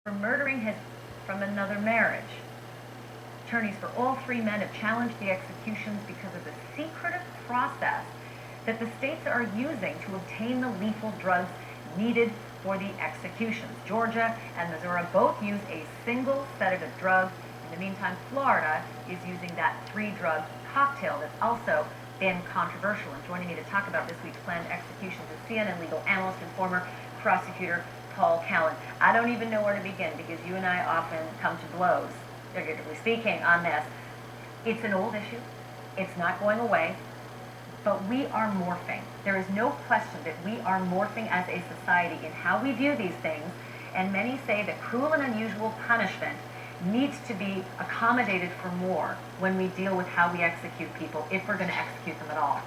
for murdering his from another marriage. Attorneys for all three men have challenged the executions because of the secretive process that the states are using to obtain the lethal drugs needed for the executions. Georgia and Missouri both use a single sedative drug. In the meantime, Florida is using that three-drug cocktail that's also been controversial. And joining me to talk about this week's planned executions is CNN legal analyst and former prosecutor Paul Callan. I don't even know where to begin because you and I often come to blows, figuratively speaking, on this. It's an old issue. It's not going away. But we are morphing. There is no question that we are morphing as a society in how we view these things, and many say that cruel and unusual punishment needs to be accommodated for more when we deal with how we execute people, if we're going to execute them at all.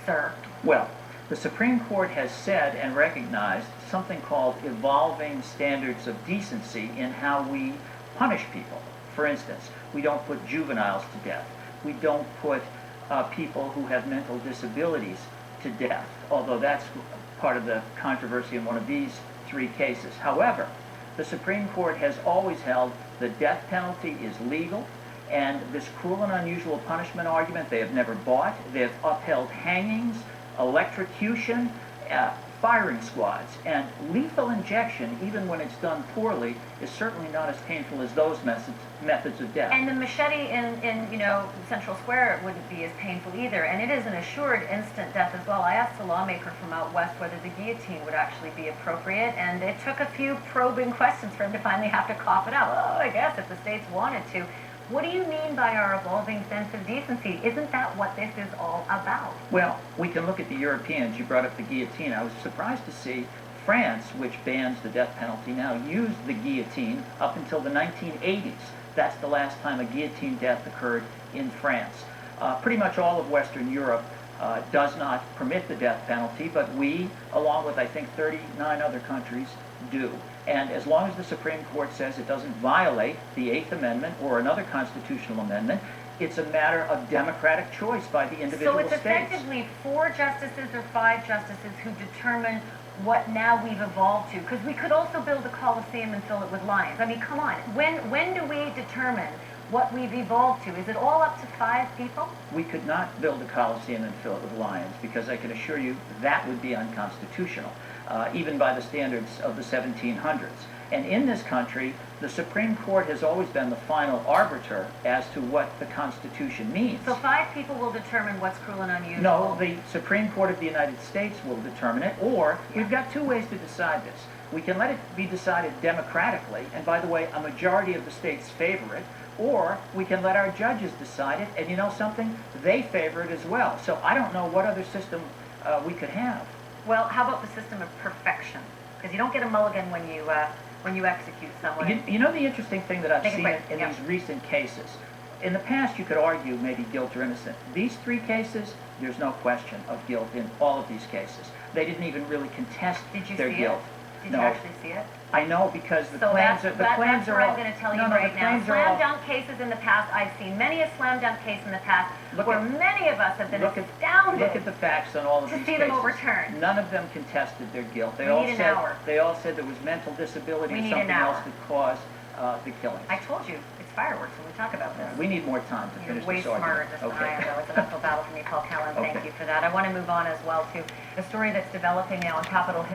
Sir? Well, the Supreme Court has said and recognized something called evolving standards of decency in how we punish people. For instance, we don't put juveniles to death. We don't put people who have mental disabilities to death, although that's part of the controversy in one of these three cases. However, the Supreme Court has always held the death penalty is legal, and this cruel and unusual punishment argument they have never bought. They have upheld hangings, electrocution, firing squads, and lethal injection, even when it's done poorly, is certainly not as painful as those methods of death. And the machete in Central Square wouldn't be as painful either, and it is an assured instant death as well. I asked a lawmaker from out west whether the guillotine would actually be appropriate, and it took a few probing questions for him to finally have to cough it out. Well, I guess if the states wanted to. What do you mean by our evolving sense of decency? Isn't that what this is all about? Well, we can look at the Europeans. You brought up the guillotine. I was surprised to see France, which bans the death penalty now, used the guillotine up until the 1980s. That's the last time a guillotine death occurred in France. Pretty much all of Western Europe does not permit the death penalty, but we, along with I think 39 other countries, do. And as long as the Supreme Court says it doesn't violate the Eighth Amendment or another constitutional amendment, it's a matter of democratic choice by the individual states. So it's effectively 4 justices or 5 justices who determine what now we've evolved to. Because we could also build a Coliseum and fill it with lions. I mean, come on. When do we determine what we've evolved to? Is it all up to 5 people? We could not build a Coliseum and fill it with lions, because I can assure you that would be unconstitutional, even by the standards of the 1700s. And in this country, the Supreme Court has always been the final arbiter as to what the Constitution means. So 5 people will determine what's cruel and unusual? No, the Supreme Court of the United States will determine it, or we've got 2 ways to decide this. We can let it be decided democratically, and by the way, a majority of the states favor it, or we can let our judges decide it, and you know something? They favor it as well. So I don't know what other system we could have. Well, how about the system of perfection? Because you don't get a mulligan when you execute someone. You know the interesting thing that I've seen in these recent cases? In the past, you could argue maybe guilt or innocent. These 3 cases, there's no question of guilt in all of these cases. They didn't even really contest their guilt. Did you actually see it? I know, because the claims are all... That's what I'm going to tell you right now. Slam dunk cases in the past, I've seen many a slam dunk case in the past where many of us have been astounded. Look at the facts on all of these cases. To see them overturned. None of them contested their guilt. They all said there was mental disability or something else that caused the killings. I told you, it's fireworks when we talk about this. We need more time to finish this argument. You're way smarter than I am, though. It's an uphill battle for me, Paul Callan. Thank you for that. I want to move on as well to a story that's developing now on Capitol Hill.